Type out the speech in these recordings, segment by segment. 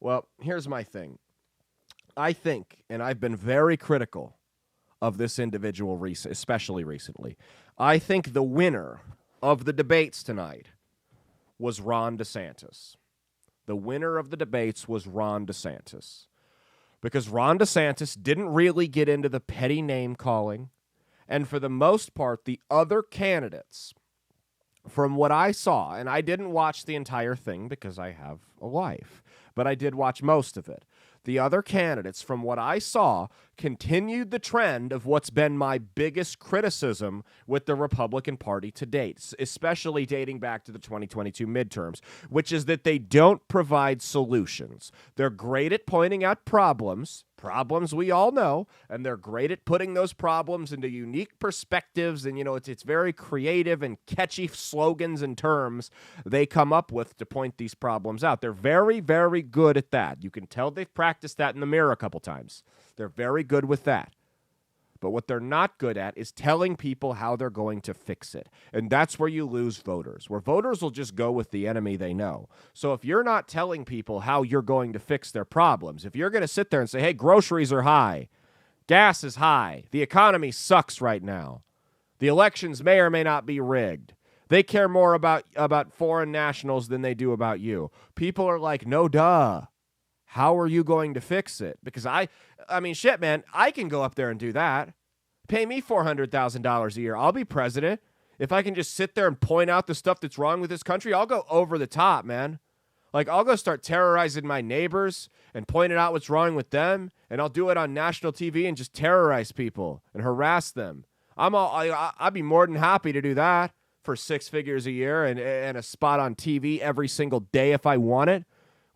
Well, here's my thing. I think, and I've been very critical of this individual, especially recently, I think the winner of the debates tonight was Ron DeSantis. The winner of the debates was Ron DeSantis. Because Ron DeSantis didn't really get into the petty name calling. And for the most part, the other candidates, from what I saw, and I didn't watch the entire thing because I have a wife, but I did watch most of it. The other candidates, from what I saw, continued the trend of what's been my biggest criticism with the Republican Party to date, especially dating back to the 2022 midterms, which is that they don't provide solutions. They're great at pointing out problems we all know, and they're great at putting those problems into unique perspectives, and, it's very creative and catchy slogans and terms they come up with to point these problems out. They're very, very good at that. You can tell they've practiced that in the mirror a couple times. They're very good with that. But what they're not good at is telling people how they're going to fix it. And that's where you lose voters, where voters will just go with the enemy they know. So if you're not telling people how you're going to fix their problems, if you're going to sit there and say, hey, groceries are high, gas is high, the economy sucks right now, the elections may or may not be rigged, they care more about foreign nationals than they do about you. People are like, no duh. How are you going to fix it? Because I mean, shit, man, I can go up there and do that. Pay me $400,000 a year. I'll be president. If I can just sit there and point out the stuff that's wrong with this country, I'll go over the top, man. Like, I'll go start terrorizing my neighbors and pointing out what's wrong with them, and I'll do it on national TV and just terrorize people and harass them. I'd be more than happy to do that for 6 figures a year and a spot on TV every single day if I want it.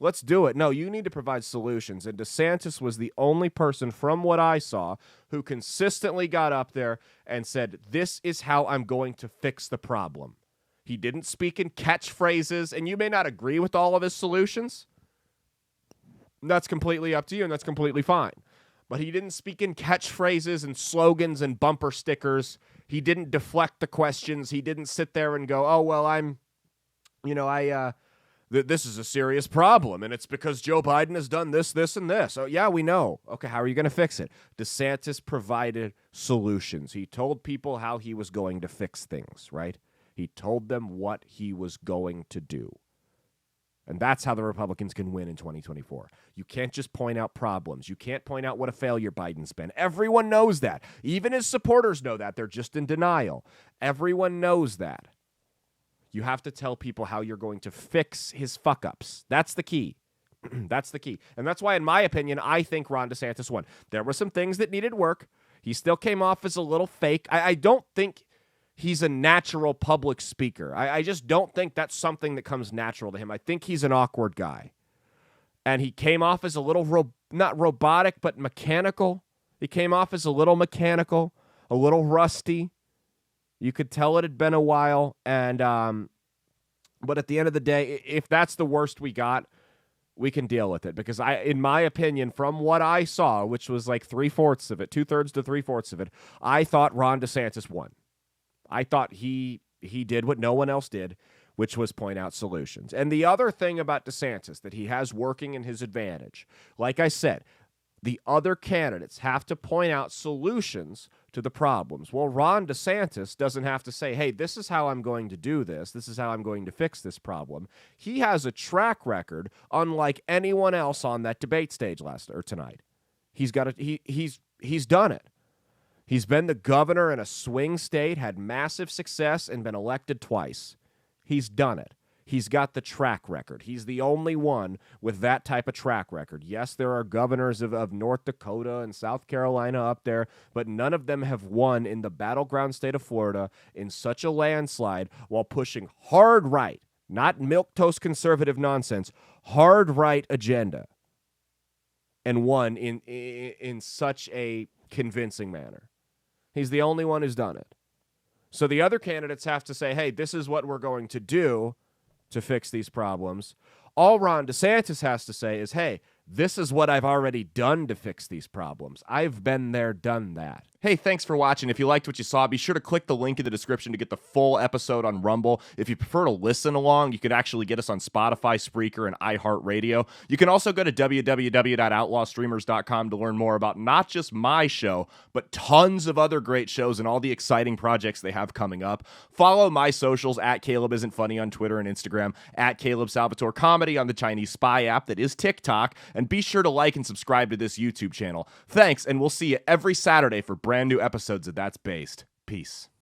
Let's do it. No, you need to provide solutions. And DeSantis was the only person, from what I saw, who consistently got up there and said, this is how I'm going to fix the problem. He didn't speak in catchphrases, and you may not agree with all of his solutions. That's completely up to you, and that's completely fine. But he didn't speak in catchphrases and slogans and bumper stickers. He didn't deflect the questions. He didn't sit there and go, oh, well, this is a serious problem, and it's because Joe Biden has done this, this, and this. Oh, yeah, we know. Okay, how are you going to fix it? DeSantis provided solutions. He told people how he was going to fix things, right? He told them what he was going to do. And that's how the Republicans can win in 2024. You can't just point out problems. You can't point out what a failure Biden's been. Everyone knows that. Even his supporters know that. They're just in denial. Everyone knows that. You have to tell people how you're going to fix his fuck-ups. That's the key. That's the key. And that's why, in my opinion, I think Ron DeSantis won. There were some things that needed work. He still came off as a little fake. I don't think he's a natural public speaker. I just don't think that's something that comes natural to him. I think he's an awkward guy. And he came off as a little, not robotic, but mechanical. He came off as a little mechanical, a little rusty. You could tell it had been a while, and but at the end of the day, if that's the worst we got, we can deal with it. Because in my opinion, from what I saw, which was like 3/4 of it, 2/3 to 3/4 of it, I thought Ron DeSantis won. I thought he did what no one else did, which was point out solutions. And the other thing about DeSantis that he has working in his advantage, like I said, the other candidates have to point out solutions to the problems. Well, Ron DeSantis doesn't have to say, hey, this is how I'm going to do this. This is how I'm going to fix this problem. He has a track record unlike anyone else on that debate stage tonight. He's done it. He's been the governor in a swing state, had massive success, and been elected twice. He's done it. He's got the track record. He's the only one with that type of track record. Yes, there are governors of North Dakota and South Carolina up there, but none of them have won in the battleground state of Florida in such a landslide while pushing hard right, not milquetoast conservative nonsense, hard right agenda, and won in such a convincing manner. He's the only one who's done it. So the other candidates have to say, hey, this is what we're going to do to fix these problems. All Ron DeSantis has to say is, hey, This is what I've already done to fix these problems. I've been there, done that. Hey, thanks for watching. If you liked what you saw, be sure to click the link in the description to get the full episode on Rumble. If you prefer to listen along, you could actually get us on Spotify, Spreaker, and iHeartRadio. You can also go to www.outlawstreamers.com to learn more about not just my show, but tons of other great shows and all the exciting projects they have coming up. Follow my socials at Caleb Isn't Funny on Twitter and Instagram, at Caleb Salvatore Comedy on the Chinese Spy app that is TikTok, and be sure to like and subscribe to this YouTube channel. Thanks, and we'll see you every Saturday for brand new episodes of That's Based. Peace.